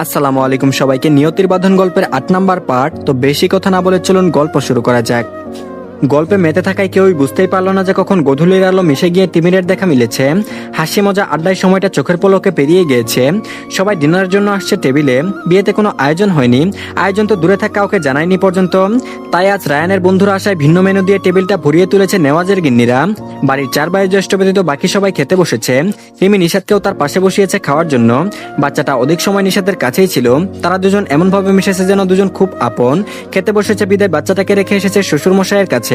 আসসালামু আলাইকুম সবাইকে। নিয়তির বাঁধন গল্পের ৮ নাম্বার পার্ট। তো বেশি কথা না বলে চলুন গল্প শুরু করা যাক। গল্পে মেতে থাকায় কেউই বুঝতেই পারলো না যে কখন গধূলির আলো মিশে গিয়ে তিমিরের দেখা মিলেছে। হাসি মজা আড্ডায় সময়টা চোখের পলকে পেরিয়ে গিয়েছে। সবাই ডিনারের জন্য আসছে টেবিলে। বিয়েতে কোনো আয়োজন হয়নি, আয়োজন তো দূরে থাকা কাউকে জানায়নি পর্যন্ত। তাই আজ রায়ানের বন্ধুরা আসায় ভিন্ন মেনু দিয়ে টেবিলটা ভরিয়ে তুলেছে নেওয়াজের গিন্নিরা। বাড়ির ৪ ভাই জ্যেষ্ঠ ব্যতীত বাকি সবাই খেতে বসেছে। রিমি নিশাদকেও তার পাশে বসিয়েছে খাওয়ার জন্য। বাচ্চাটা অধিক সময় নিশাদের কাছেই ছিল। তারা দুজন এমনভাবে মিশেছে যেন দুজন খুব আপন। খেতে বসেছে বিদায় বাচ্চাটাকে রেখে এসেছে শ্বশুরমশাইয়ের কাছে।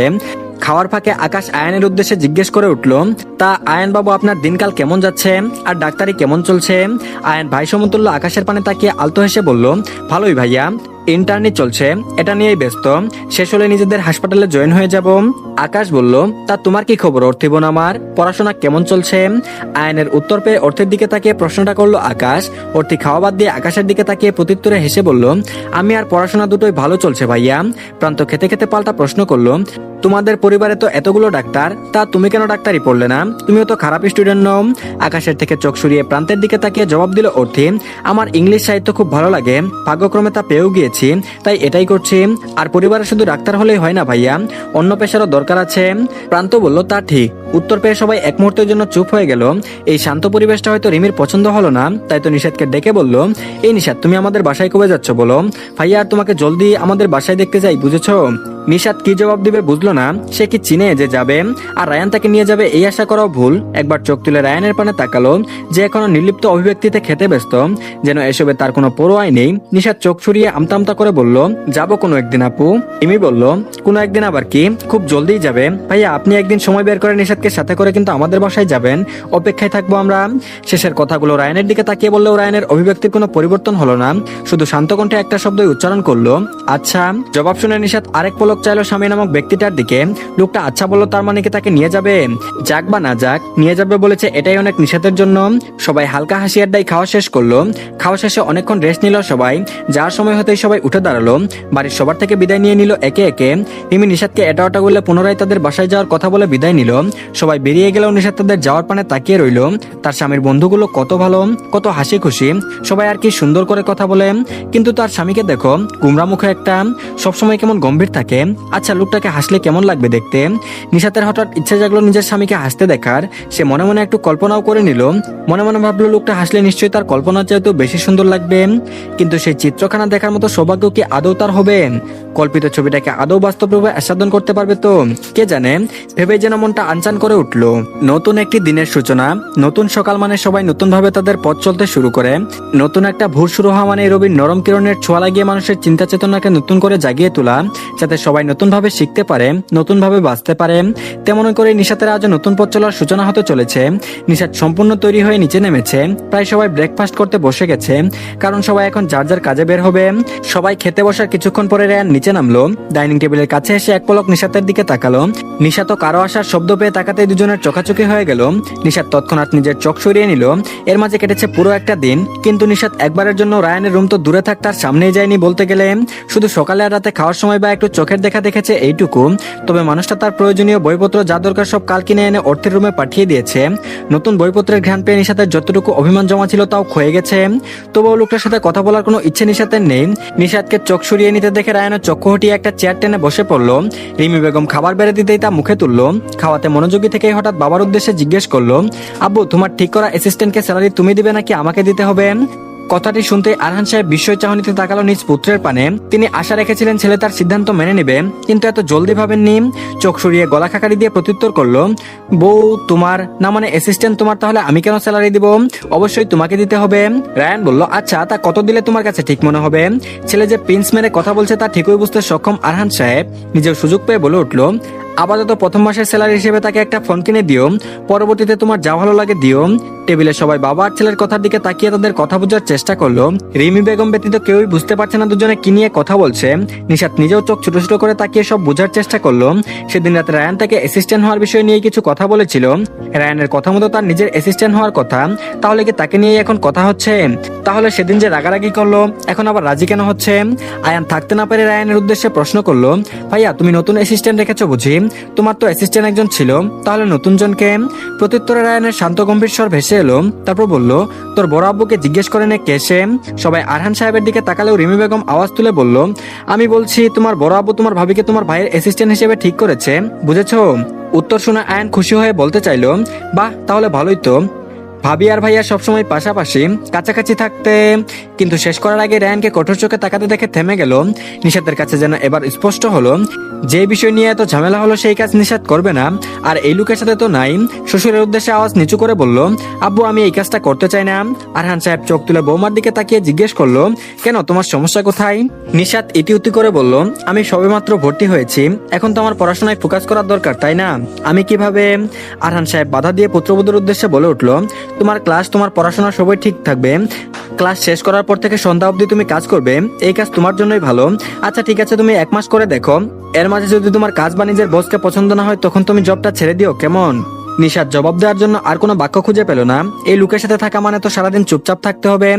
খাওয়ার ফাঁকে আকাশ আয়ানের উদ্দেশ্যে জিজ্ঞেস করে উঠল, তা আয়ান বাবু আপনার দিনকাল কেমন যাচ্ছে আর ডাক্তারি কেমন চলছে? আয়ান ভাই সমতুল্য আকাশের পানে তাকিয়ে আলতো হেসে বলল, ভালোই ভাইয়া, ইন্টার্নি চলছে, এটা নিয়েই ব্যস্ত। শেষ হলে নিজেদের হাসপাতালে জয়েন হয়ে যাব। আকাশ বলল, তা তোমার কি খবর অর্থী বোন আমার, পড়াশোনা কেমন চলছে? আয়নের উত্তর পেয়ে অর্থের দিকে তাকিয়ে প্রশ্নটা করলো আকাশ। অর্থী খাওয়া বাদ দিয়ে আকাশের দিকে তাকিয়ে প্রত্যুত্তরে হেসে বলল, আমি আর পড়াশোনা দুটোই ভালো চলছে ভাইয়া। প্রান্ত খেতে খেতে পাল্টা প্রশ্ন করলো, তোমাদের পরিবারে তো এতগুলো ডাক্তার, তা তুমি কেন ডাক্তারি পড়লে না? তুমিও তো খারাপ স্টুডেন্ট নও। আকাশের থেকে চোখ সরিয়ে প্রান্তের দিকে তাকিয়ে জবাব দিল অর্থী, আমার ইংলিশ সাহিত্য খুব ভালো লাগে, ভাগ্যক্রমে তা পেয়েও গিয়েছি, তাই এটাই করছি। আর পরিবারে শুধু ডাক্তার হলেই হয় না ভাইয়া, অন্য পেশারও দরকার আছে। প্রান্ত বলল, তা ঠিক। উত্তর পেয়ে সবাই এক মুহূর্তের জন্য চুপ হয়ে গেল। এই শান্ত পরিবেশটা হয়তো রিমির পছন্দ হলো না, তাই তো নিশাদকে ডেকে বলল, এই নিশাদ, তুমি আমাদের বাসায় কবে যাচ্ছ বলো? ভাইয়া আর তোমাকে জলদি আমাদের বাসায় দেখতে যাই, বুঝেছো? নিশাদ কি জবাব দিবে বুঝলো না। সে কি চিনে যে যাবে আর রায়ান তাকে নিয়ে যাবে এই আশা করাও ভুল। একবার চোখ তুলে রায়ানের পানে তাকালো, যে এখনো নির্লিপ্ত অভিব্যক্তিতে খেতে ব্যস্ত, যেন এসবে তার কোনো পরোয়াই নেই। নিশাদ চোখ সরিয়ে আমতা আমতা করে বলল, যাবো কোনো একদিন আপু। ইমি বলল, কোনো একদিন আবার কি, খুব জলদিই যাবে ভাইয়া, আপনি একদিন সময় বের করে নিশাদকে সাথে করে কিন্তু আমাদের বাসায় যাবেন, অপেক্ষায় থাকবো আমরা। শেষের কথাগুলো রায়ানের দিকে তাকিয়ে বললেও রায়ানের অভিব্যক্তির কোনো পরিবর্তন হলো না, শুধু শান্ত কণ্ঠে একটা শব্দই উচ্চারণ করলো, আচ্ছা। জবাব শুনে নিশাদ আরেক পলক চাইলো স্বামী নামক ব্যক্তিটার দিকে। লোকটা আচ্ছা বললো, তার মানে কি তাকে নিয়ে যাবে? যাক বা না যাক, নিয়ে যাবে বলেছে এটাই অনেক নিশাদের জন্য। সবাই হালকা হাসি আড্ডায় খাওয়া শেষ করলো। খাওয়া শেষে অনেকক্ষণ রেস্ট নিল সবাই। যাওয়ার সময় হতেই সবাই উঠে দাঁড়ালো, বাড়ির সবার থেকে বিদায় নিয়ে নিল একে একে। রিমি নিশাদকে এটা ওটা বলে পুনরায় তাদের বাসায় যাওয়ার কথা বলে বিদায় নিল। সবাই বেরিয়ে গেলেও নিশাদ তাদের যাওয়ার পানে তাকিয়ে রইল। তার স্বামীর বন্ধুগুলো কত ভালো, কত হাসি খুশি, সবাই আর কি সুন্দর করে কথা বলে। কিন্তু তার স্বামীকে দেখো, গুমরা মুখে একটা, সবসময় কেমন গম্ভীর থাকে। আচ্ছা, লোকটাকে হাসলে কেমন লাগবে দেখতে? নিশাতের হঠাৎ ইচ্ছে জাগলো নিজের স্বামীকে হাসতে দেখার। সে মনে মনে একটু কল্পনাও করে নিল। মনে মনে ভাবলো, লোকটা হাসলে নিশ্চয়ই তার কল্পনার চাইতেও বেশি সুন্দর লাগবে। কিন্তু সেই চিত্রখানা দেখার মতো সৌভাগ্য কি আদৌ তার হবে? কল্পিত ছবিটাকে আদৌ বাস্তব রূপে আস্বাদন করতে পারবে তো কে জানে। ভেবে যেন মনটা আনচান করে উঠলো। নতুন একটি দিনের সূচনা, নতুন সকাল মানে সবাই নতুন ভাবে তাদের পথ চলতে শুরু করে। নতুন একটা ভোর শুরু হওয়া মানে রবির নরম কিরণের ছোঁয়া লাগিয়ে মানুষের চিন্তা চেতনাকে নতুন করে জাগিয়ে তোলা, যাতে সবাই নতুন ভাবে শিখতে পারে, নতুন ভাবে বাঁচতে পারে। তেমন করে নিশাতের আজ নতুন পথ চলার সূচনা হতে চলেছে। নিশাত সম্পূর্ণ তৈরি হয়ে নিচে নেমেছে। প্রায় সবাই ব্রেকফাস্ট করতে বসে গেছে, কারণ সবাই এখন যার যার কাজে বের হবে। সবাই খেতে বসার কিছুক্ষণ পরে রায়ান নিচে নামলো। ডাইনিং টেবিলের কাছে এসে এক পলক নিশাতের দিকে তাকালো। নিশাত কারো আসার শব্দ পেয়ে তাকাতে দুজনের চোখাচোখি হয়ে গেল। নিশাত তৎক্ষণাৎ নিজের চোখ সরিয়ে নিল। এর মাঝে কেটেছে পুরো একটা দিন, কিন্তু নিশাত একবারের জন্য রায়ানের রুম তো দূরে থাক, তার সামনেই যায়নি বলতে গেলে। শুধু সকালে আর রাতে খাওয়ার সময় বা একটু চোখের দেখা দেখেছে, এইটুকু। তবে মানুষটা তার প্রয়োজনীয় বইপত্র যা দরকার সব কাল কিনে এনে অর্থের রুমে পাঠিয়ে দিয়েছে। নতুন বইপত্রের ঘ্রাণ পেয়ে নিশাতের যতটুকু অভিমান জমা ছিল তাও ক্ষয়ে গেছে। তবুও লোকটার সাথে কথা বলার কোনো ইচ্ছে নিশাতের নেই। নিশাতকে চোখ সরিয়ে নিতে দেখে রায়ানের চক্ষু হটিয়ে একটা চেয়ার টেনে বসে পড়লো। রিমি বেগম খাবার বেড়ে দিতেই তা মুখে তুললো। খাওয়াতে মনোযোগী থেকেই হঠাৎ বাবার উদ্দেশ্যে জিজ্ঞেস করলো, আব্বু, তোমার ঠিক করা অ্যাসিস্ট্যান্টকে স্যালারি তুমি দিবে নাকি আমাকে দিতে হবে? কথাটি শুনতে আরহান সাহেব বিস্ময় চাহনিতে তাকালো নিজ পুত্রের পানে। তিনি আশা রেখেছিলেন ছেলে তার সিদ্ধান্ত মেনে নেবে, কিন্তু এত জলদি ভাবেননি। চোখ সরিয়ে গলা খাকারি দিয়ে প্রত্যুত্তর করলো, বউ তোমার না মানে অ্যাসিস্ট্যান্ট তোমার, তাহলে আমি কেন স্যালারি দিব? অবশ্যই তোমাকে দিতে হবে। রায়ান বলল, আচ্ছা, তা কত দিলে তোমার কাছে ঠিক মনে হবে? ছেলে যে পিন্স মেরে কথা বলছে তা ঠিকই বুঝতে সক্ষম আরহান সাহেব নিজের সুযোগ পেয়ে বলে উঠলো, আপাতত প্রথম মাসের স্যালারি হিসেবে তাকে একটা ফোন কিনে দিও, পরবর্তীতে তোমার যা ভালো লাগে দিও। টেবিলে সবাই বাবা আর ছেলের কথার দিকে তাকিয়ে তাদের কথা বোঝার চেষ্টা করলো। রিমি বেগম ব্যতীত কেউই বুঝতে পারছে না দুজনে কি নিয়ে কথা বলছে। নিশাত নিজেও চোখ ছোট ছোট করে তাকিয়ে সব বোঝার চেষ্টা করলো। সেদিন রাতে রায়ান তাকে অ্যাসিস্ট্যান্ট হওয়ার বিষয় নিয়ে কিছু কথা বলেছিল। রায়ানের কথা মতো তার নিজের অ্যাসিস্ট্যান্ট হওয়ার কথা, তাহলে কি তাকে নিয়ে এখন কথা হচ্ছে? তাহলে সেদিন যে রাগারাগি করলো, এখন আবার রাজি কেন হচ্ছে? আয়ান থাকতে না পেরে রায়ানের উদ্দেশ্যে প্রশ্ন করলো, ভাইয়া, তুমি নতুন অ্যাসিস্ট্যান্ট রেখেছো বুঝি? তোমার তো অ্যাসিস্ট্যান্ট একজন ছিল, তাহলে নতুন জনকে? প্রত্যুত্তরে রায়ানের শান্ত গম্ভীর স্বর ভেসে এলো। তারপর বলল, তোর বড় আব্বুকে জিজ্ঞেস করে নে কে সে। সবাই আরহান সাহেবের দিকে তাকালেও রিমি বেগম আওয়াজ তুলে বলল, আমি বলছি তোমার বড় আব্বু তোমার ভাবিকে তোমার ভাইয়ের অ্যাসিস্ট্যান্ট হিসেবে ঠিক করেছে, বুঝেছো? উত্তর শুনে আয়ান খুশি হয়ে বলতে চাইল, বাহ, তাহলে ভালোই তো। ভাবি আর ভাইয়া সবসময় পাশাপাশি কাছাকাছি থাকতে। কিন্তু শেষ করার আগে রায়ানকে কঠোর চোখে তাকাতে দেখে থেমে গেল। নিশাতের কাছে যেন এবার স্পষ্ট হলো, যে বিষয় নিয়ে এত ঝামেলা হলো সেই কাজ নিশাত করবে না। আর এই লোকের সাথে তো নাই। শ্বশুরের উদ্দেশ্যে আওয়াজ নিচু করে বলল, আব্বু আমি এই কাজটা করতে চাই না। আরহান সাহেব চোখ তুলে বৌমার দিকে তাকিয়ে জিজ্ঞেস করলো, কেন, তোমার সমস্যা কোথায়? নিশাত ইতিউতি করে বলল, আমি সবেমাত্র ভর্তি হয়েছি, এখন তো আমার পড়াশোনায় ফোকাস করার দরকার, তাই না? আমি কিভাবে? আরহান সাহেব বাধা দিয়ে পুত্রবধূর উদ্দেশ্যে বলে উঠল, তোমার ক্লাস, তোমার পড়াশোনা সবই ঠিক থাকবে। ক্লাস শেষ করার পর থেকে সন্ধ্যা অবধি তুমি কাজ করবে, এই কাজ তোমার জন্যই ভালো। আচ্ছা ঠিক আছে, তুমি 1 মাস করে দেখো, এর মাঝে যদি তোমার কাজ বা নিজের বসকে পছন্দ না হয় তখন তুমি জবটা ছেড়ে দিও, কেমন? নিশাত জবাব দেওয়ার জন্য আর কোনো বাক্য খুঁজে পেল না। এই লোকের সাথে থাকা মানে তো সারাদিন চুপচাপ থাকতে হবে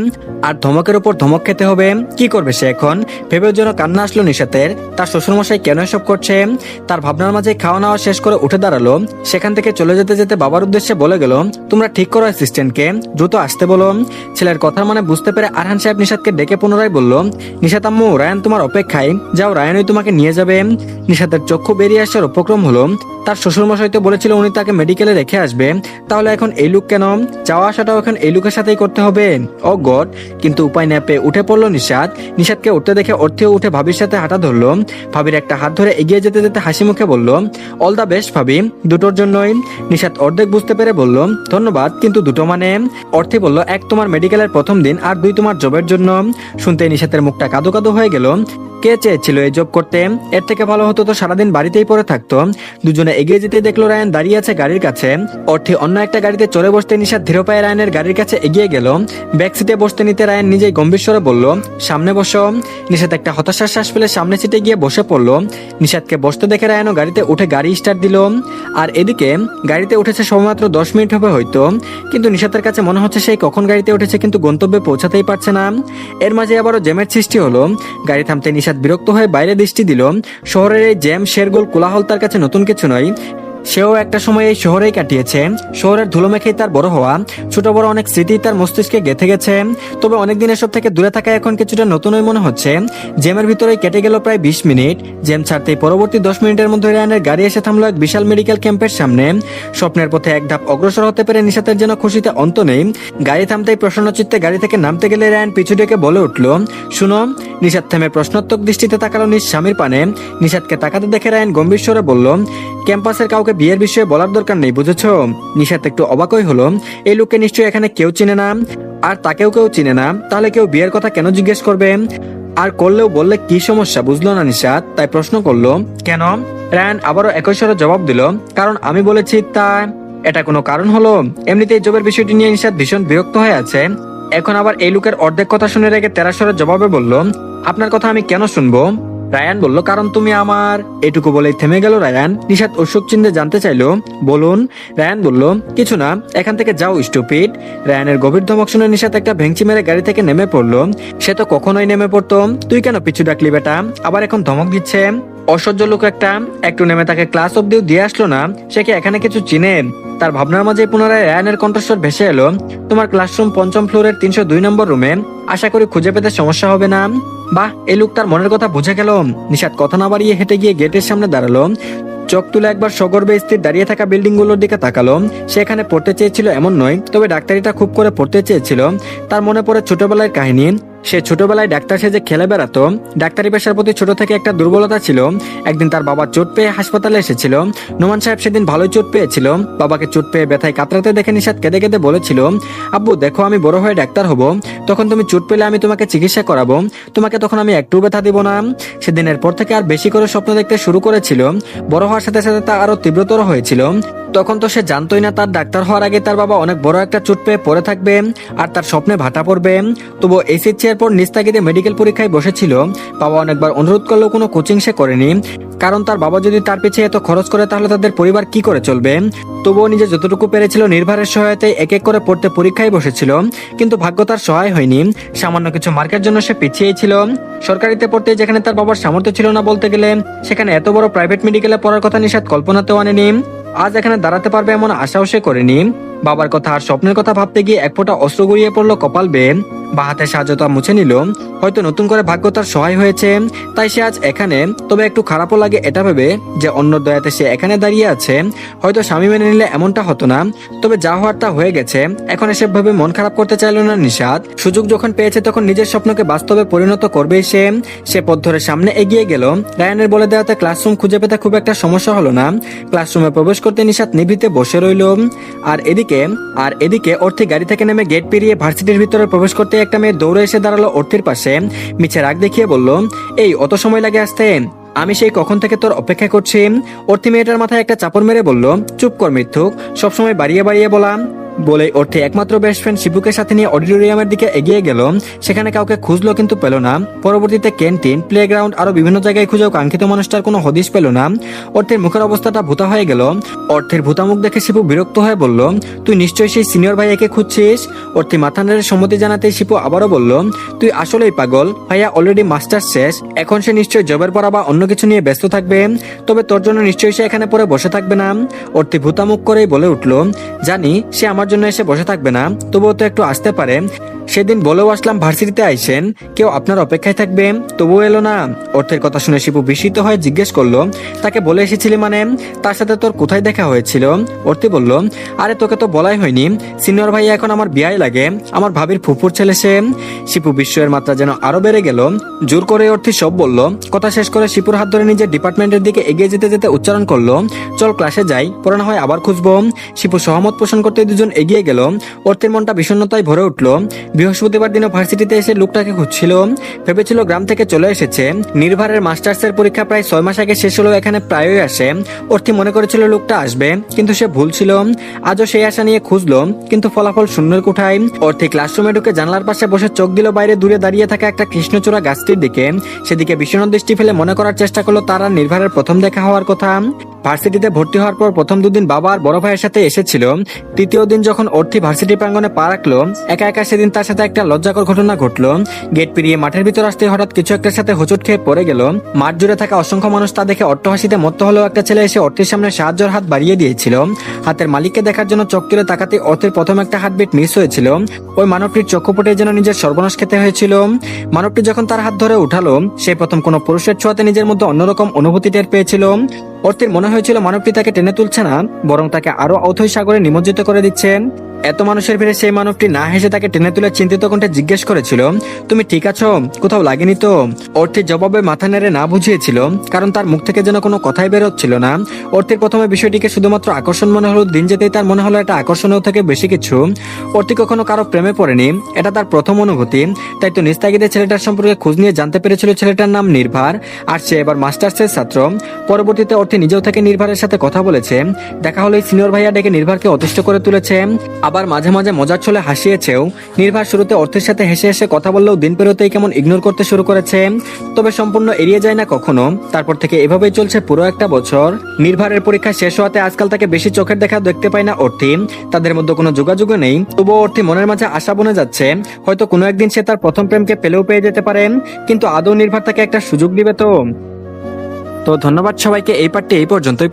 আর ধমকের উপর ধমক খেতে হবে। কি করবে সে এখন? ভেবেও যেন কান্না আসলো নিশাতের। তার শ্বশুরমশাই কেন এসব করছে? তার ভাবনার মাঝে খাওয়া নাওয়া শেষ করে উঠে দাঁড়ালো। সেখান থেকে চলে যেতে যেতে বাবার উদ্দেশ্যে বলে গেল, তোমরা ঠিক করো অ্যাসিস্ট্যান্টকে, দ্রুত আসতে বলো। ছেলের কথার মানে বুঝতে পেরে আরহান সাহেব নিশাতকে ডেকে পুনরায় বলল, নিশাত আম্মু, রায়ান তোমার অপেক্ষায়, যাও, রায়ানই তোমাকে নিয়ে যাবে। নিশাতের চক্ষু বেরিয়ে আসার উপক্রম হলো। তার শ্বশুরমশাই তো বলেছিল উনি তাকে মেডিকেলে রেখে আসবে, তাহলে এখন এই লোক কেন? যাওয়া আসাটাও এখন এই লোকের সাথেই করতে হবে। ও গড! কিন্তু উপায় না পেয়ে উঠে পড়লো নিশাত। নিশাতকে উঠতে দেখে অর্থেও উঠে ভাবির সাথে হাঁটা ধরলো। ভাবির একটা হাত ধরে এগিয়ে যেতে যেতে হাসি মুখে বলল, অল দা বেস্ট ভাবি, দুটোর জন্যই। নিশাত অর্ধেক বুঝতে পেরে বলল, ধন্যবাদ, কিন্তু দুটো মানে? অর্থে বলল, 1 তোমার মেডিকেলের প্রথম দিন, আর 2 তোমার জবের জন্য। শুনতে নিশাতের মুখটা কাদো কাদো হয়ে গেল। কে চেয়েছিল এই জব করতে? এর থেকে ভালো হতো তো সারাদিন বাড়িতেই পড়ে থাকতো। দুজনে এগিয়ে যেতে দেখলো রায়ান দাঁড়িয়ে আছে গাড়ির কাছে। অর্থে অন্য একটা গাড়িতে চড়ে বসতে নিশাত ধীর পায়ে রায়ানের গাড়ির কাছে এগিয়ে গেল। ব্যাক সিটে বসতে নিতে রায়ান নিজেই গম্ভীর স্বরে বলল, সামনে বসো। নিশাত একটা হতাশার শ্বাস ফেলে সামনে সিটে গিয়ে বসে পড়লো। নিশাতকে বসতে দেখে রায়ানও গাড়িতে উঠে গাড়ি স্টার্ট দিল। আর এদিকে গাড়িতে উঠেছে সবেমাত্র 10 মিনিট হবে হয়তো, কিন্তু নিশাতের কাছে মনে হচ্ছে সেই কখন গাড়িতে উঠেছে কিন্তু গন্তব্যে পৌঁছাতেই পারছে না। এর মাঝে আবারও জ্যামের সৃষ্টি হলো। গাড়ি থামতে নিশাত বিরক্ত হয়ে বাইরে দৃষ্টি দিল। শহরের এই জ্যাম, শেরগোল, কোলাহল তার কাছে নতুন কিছু নয়। সেও একটা সময় এই শহরেই কাটিয়েছে। শহরের ধুলো মেখেই তার বড় হওয়া, ছোট বড় অনেক স্মৃতি তার মস্তিষ্কে গেঁথে গেছে। তবে অনেকদিন এসব থেকে দূরে থাকায় এখন কিছুটা নতুনই মনে হচ্ছে। জ্যামের ভিতরেই কেটে গেল প্রায় 20 মিনিট। জ্যাম ছাড়তেই পরবর্তী 10 মিনিটের মধ্যে রায়ানের গাড়ি এসে থামলো এক বিশাল মেডিকেল ক্যাম্পের সামনে। স্বপ্নের পথে এক ধাপ অগ্রসর হতে পেরে নিশাতের যেন খুশিতে অন্ত নেই। গাড়ি থামতেই প্রসন্ন চিত্তে গাড়ি থেকে নামতে গেলে রায়ান পিছু ডেকে বলে উঠল, শুনো। নিশাত থেমে প্রশ্নোত্তক দৃষ্টিতে তাকালো নিজ স্বামীর পানে। নিশাতকে তাকাতে দেখে রায়ান গম্ভীর স্বরে বলল, ক্যাম্পাসের কাউকে বিয়ের বিষয়ে বলার দরকার নেই, বুঝেছো? নিশাত একটু অবাকই হলো। এই লোককে নিশ্চয়ই এখানে কেউ চিনে না, আর তাকেও কেউ চিনে না, তাহলে কেউ বিয়ের কথা কেন জিজ্ঞেস করবে? আর করলেও বললে কি সমস্যা, বুঝলো না নিশাত, তাই প্রশ্ন করলো, কেন? রায়ান আবারও একই স্বরে জবাব দিল, কারণ আমি বলেছি তাই। এটা কোনো কারণ হলো? এমনিতেই জবের বিষয়টি নিয়ে নিশাত ভীষণ বিরক্ত হয়ে আছে। এখন আবার এই লোকের অর্ধেক কথা শুনে রেখে তেরা স্বরের জবাবে বলল, আপনার কথা আমি কেন শুনবো? রায়ান বলল, কারণ তুমি আমার। এটুকু বলেই থেমে গেল রায়ান। নিশাত উৎসুক চিন্তে জানতে চাইলো, বলুন। রায়ান বলল, কিছু না, এখান থেকে যাও স্টুপিড। রায়ানের গভীর ধমক শুনে নিশাত একটা ভেঙচি মেরে গাড়ি থেকে নেমে পড়লো। সে তো কখনোই নেমে পড়তো, তুই কেন পিছু ডাকলি বেটা? আবার এখন ধমক দিচ্ছে। অসহ্য লোক একটা। একটু নেমে তাকে ক্লাস অব্দিও দিয়ে আসলো না, সে কি এখানে কিছু চিনে? তার ভাবনার মাঝে পুনরায় রায়ানের কণ্ঠস্বর ভেসে এলো, তোমার ক্লাসরুম 5ম ফ্লোরের 302 নম্বর রুমে, আশা করি খুঁজে পেতে সমস্যা হবে না। বাহ, এই লোক তার মনের কথা বুঝে গেল। নিশাত কথা না বাড়িয়ে হেঁটে গিয়ে গেটের সামনে দাঁড়ালো। চোখ তুলে একবার সগর্বে স্থির দাঁড়িয়ে থাকা বিল্ডিং গুলোর দিকে তাকালো। সে এখানে পড়তে চেয়েছিল এমন নয়, তবে ডাক্তারিটা খুব করে পড়তে চেয়েছিল। তার মনে পড়ে ছোটবেলার কাহিনী। সে ছোটবেলায় ডাক্তার সেজে খেলে বেড়াতো। ডাক্তারি পেশার প্রতি ছোট থেকে একটা দুর্বলতা ছিল। একদিন তার বাবা চোট পেয়ে হাসপাতালে এসেছিল। নোমান সাহেব সেদিন ভালোই চোট পেয়েছিল। বাবাকে চোট পেয়ে ব্যথায় কাতরাতে দেখে নিশাত কেঁদে কেঁদে বলেছিল, আব্বু দেখো, আমি বড় হয়ে ডাক্তার হব, তখন তুমি চোট পেলে আমি তোমাকে চিকিৎসা করাবো, তোমাকে তখন আমি একটু ব্যথা দিব না। সেদিনের পর থেকে আর বেশি করে স্বপ্ন দেখতে শুরু করেছিল। বড় হওয়ার সাথে সাথে তা আরো তীব্রতর হয়েছিল। তখন তো সে জানতোই না তার ডাক্তার হওয়ার আগে তার বাবা অনেক বড় একটা চোট পেয়ে পড়ে থাকবে আর তার স্বপ্নে ভাটা পড়বে। তবু এই চেয়ে এরপর নিস্তাগিদে মেডিকেল পরীক্ষায় বসেছিল। বাবা অনেকবার অনুরোধ করলেও কোনো কোচিং সে করেনি, কারণ তার বাবা যদি তার পিছিয়ে এত খরচ করে তাহলে তাদের পরিবার কি করে চলবে। তবুও নিজে যতটুকু পেরেছিল নির্ভারের সহায়তায় এক এক করে পড়তে পরীক্ষায় বসেছিল, কিন্তু ভাগ্য তার সহায় হয়নি। সামান্য কিছু মার্কের জন্য সে পিছিয়েই ছিল। সরকারিতে পড়তে যেখানে তার বাবার সামর্থ্য ছিল না বলতে গেলে, সেখানে এত বড় প্রাইভেট মেডিকেলে পড়ার কথা নিষাদ কল্পনাতেও আনেনি। আজ এখানে দাঁড়াতে পারবে এমন আশাও সে করেনি। বাবার কথা আর স্বপ্নের কথা ভাবতে গিয়ে এক ফোঁটা অশ্রু গড়িয়ে পড়লো কপাল বেয়ে। বা হাতে সাহায্যতা মুছে নিল। হয়তো নতুন করে ভাগ্য তার সহায় হয়েছে, তাই সে আজ এখানে। তবে একটু খারাপও লাগে এটা ভেবে যে অন্য দয়াতে সে এখানে দাঁড়িয়ে আছে। হয়তো স্বামী মেনে নিলে এমনটা হতো না, তবে যা হওয়ার তা হয়ে গেছে। এখন এসব ভাবে মন খারাপ করতে চাইল না নিশাদ। সুযোগ যখন পেয়েছে তখন নিজের স্বপ্নকে বাস্তবে পরিণত করবেই সে পথ ধরে সামনে এগিয়ে গেল। রায়ানের বলে দেওয়াতে ক্লাসরুম খুঁজে পেতে খুব একটা সমস্যা হলো না। ক্লাসরুমে প্রবেশ করতে নিশাদ নিভৃতে বসে রইল। আর এদিকে অর্থী গাড়ি থেকে নেমে গেট পেরিয়ে ভার্সিটির ভিতরে প্রবেশ করতে একটা মেয়ে দৌড়ে এসে দাঁড়ালো অর্থীর পাশে। মিছে রাগ দেখিয়ে বলল, এই অত সময় লাগে আসতে? আমি সেই কখন থেকে তোর অপেক্ষা করছি। অর্থী মেয়েটার মাথায় একটা চাপড় মেরে বলল, চুপ কর মিথ্যুক, সবসময় বাড়িয়ে বাড়িয়ে বলা। বলে অর্থী একমাত্র বেস্ট ফ্রেন্ড শিবুকে সাথে নিয়ে অডিটোরিয়ামের দিকে এগিয়ে গেল। সেখানে কাউকে খুঁজলো কিন্তু পেল না। পরবর্তীতে ক্যান্টিন, প্লেগ্রাউন্ড আরো বিভিন্ন জায়গায় খুঁজেও কাঙ্ক্ষিত মানুষটার কোনো হদিশ পেল না। অর্থের মুখের অবস্থাটা ভূতা হয়ে গেল। অর্থের ভূতা মুখ দেখে শিবু বিরক্ত হয়ে বলল, তুই নিশ্চয়ই সেই সিনিয়র ভাইয়াকে খুঁজছিস। অর্থী মাথা নেড়ে সম্মতি জানাতেই শিবু আবারও বলল, তুই আসলেই পাগল, ভাইয়া অলরেডি মাস্টার্স শেষ, এখন সে নিশ্চয়ই জবের পড়া বা অন্য কিছু নিয়ে ব্যস্ত থাকবে। তবে তোর জন্য নিশ্চয়ই সে এখানে পড়ে বসে থাকবে না। অর্থী ভূতা মুখ করেই বলে উঠল, জানি সে আমার জন্য এসে বসে থাকবে না, তবুও তো একটু আসতে পারে। সেদিন বলেও আসলাম ভার্সিটিতে আইসেন, কেউ আপনার অপেক্ষায় থাকবে, তবুও এলো না। অর্থের কথা শুনে শিবু বিস্মিত হয়ে জিজ্ঞেস করলো, তাকে বলে এসেছিলি মানে? তার সাথে তোর কোথায় দেখা হয়েছিল? অর্থী বলল, আরে তোকে তো বলাই হয়নি, সিনিয়র ভাইয়া এখন আমার বিয়াই লাগে, আমার ভাবির ফুফুর ছেলে সে। শিপু বিস্ময়ের মাত্রা যেন আরো বেড়ে গেল। জোর করে অর্থী সব বলল। কথা শেষ করে শিপুর হাত ধরে নিজের ডিপার্টমেন্টের দিকে এগিয়ে যেতে যেতে উচ্চারণ করলো, চল ক্লাসে যাই, পরে না হয় আবার খুঁজবো। শিপু সহমত পোষণ করতে দুজন এগিয়ে গেল। অর্থের মনটা বিষণ্ণতায় ভরে উঠল। বৃহস্পতিবার দিনও ভার্সিটিতে এসে লোকটাকে খুঁজছিল। ভেবেছিল গ্রাম থেকে চলে এসেছে। নির্ভারের মাস্টার্সের পরীক্ষা প্রায় 6 মাস আগে শেষ হলো, এখানে প্রায়ই আসে। অর্থী মনে করেছিল লোকটা আসবে, কিন্তু সে ভুল ছিল। আজও সেই আশা নিয়ে খুঁজলো, কিন্তু ফলাফল শূন্যের কোঠায়। অর্থী ক্লাসরুমে ঢুকে জানলার পাশে বসে চোখ দিল বাইরে দূরে দাঁড়িয়ে থাকা একটা কৃষ্ণচূড়া গাছটির দিকে। সেদিকে বিষণ্ণ দৃষ্টি ফেলে মনে করার চেষ্টা করলো তার আর নির্ভারের প্রথম দেখা হওয়ার কথা। ভার্সিটিতে ভর্তি হওয়ার পর প্রথম দুদিন বাবা আর বড় ভাইয়ের সাথে এসেছিল। তৃতীয় দিন যখন অর্থী ভার্সিটি প্রাঙ্গণে পা রাখলো, একা একা সেদিন তার সাথে একটা লজ্জাকর ঘটনা ঘটলো। গেট পেরিয়ে মাঠের ভিতর আসতে হঠাৎ কিছু একটার সাথে হোঁচট খেয়ে পড়ে গেল। মাঠ জুড়ে থাকা অসংখ্য মানুষ তা দেখে অট্টহাসিতে মত্ত হলেও একটা ছেলে এসে অর্থীর সামনে সাহায্যের হাত বাড়িয়ে দিয়েছিল। হাতের মালিককে দেখার জন্য চোখ তুলে তাকাতে অর্থের প্রথম একটা হার্টবিট মিস হয়েছিল। ওই মানবটির চক্ষুপটে যেন নিজের সর্বনাশ খেতে হয়েছিল। মানবটি যখন তার হাত ধরে উঠালো, সে প্রথম কোনো পুরুষের ছোঁয়াতে নিজের মধ্যে অন্যরকম অনুভূতি টের পেয়েছিল। অর্থের মনে হয়েছিল মানবটি তাকে টেনে তুলছে না, বরং তাকে আরো অথৈ সাগরে নিমজ্জিত করে দিচ্ছেন। এত মানুষের ভিড়ে সেই মানবটি না হেসে তাকে টেনে তুলে চিন্তিত কণ্ঠে জিজ্ঞেস করেছিল, তুমি ঠিক আছো? কোথাও লাগেনি তো? অর্থের জবাবে মাথা নেড়ে না বুঝিয়েছিল, কারণ তার মুখ থেকে যেন কোনো কথাই বেরোচ্ছিল না। অর্থের প্রথমে বিষয়টিকে শুধুমাত্র আকর্ষণ মনে হলো, দিন যেতেই তার মনে হলো এটা আকর্ষণীয় থেকে বেশি কিছু। অর্থী কখনো কারো প্রেমে পড়েনি, এটা তার প্রথম অনুভূতি। তাই তো নিস্তাগিদে ছেলেটার সম্পর্কে খোঁজ নিয়ে জানতে পেরেছিল ছেলেটার নাম নির্ভার, আর সে এবার মাস্টার্সের ছাত্র। পরবর্তীতে অর্থী নিজেও থেকে নির্ভারের সাথে কথা বলেছে। দেখা হলো সিনিয়র ভাইয়া ডেকে নির্ভারকে অতিষ্ঠ করে তুলেছে, আবার মাঝে মাঝে মজার ছলে হাসিয়েছেও। নির্ভার শুরুতে অর্থের সাথে হেসে হেসে কথা বললেও দিন পেরোতেই কেমন ইগনোর করতে শুরু করেছে, তবে সম্পূর্ণ এড়িয়ে যায় না কখনো। তারপর থেকে এভাবেই চলছে পুরো একটা বছর। নির্ভারের পরীক্ষা শেষ হওয়াতে আজকাল তাকে বেশি চোখের দেখা দেখতে পায় না অর্থী। তাদের মধ্যে কোনো যোগাযোগও নেই, তবুও অর্থী মনের মাঝে আশা বনে যাচ্ছে, হয়তো কোনো একদিন সে তার প্রথম প্রেমকে পেলেও পেয়ে যেতে পারেন। কিন্তু আদৌ নির্ভার তাকে একটা সুযোগ দিবে তো? ধন্যবাদ সবাইকে, এই পার্টটি এই পর্যন্তই।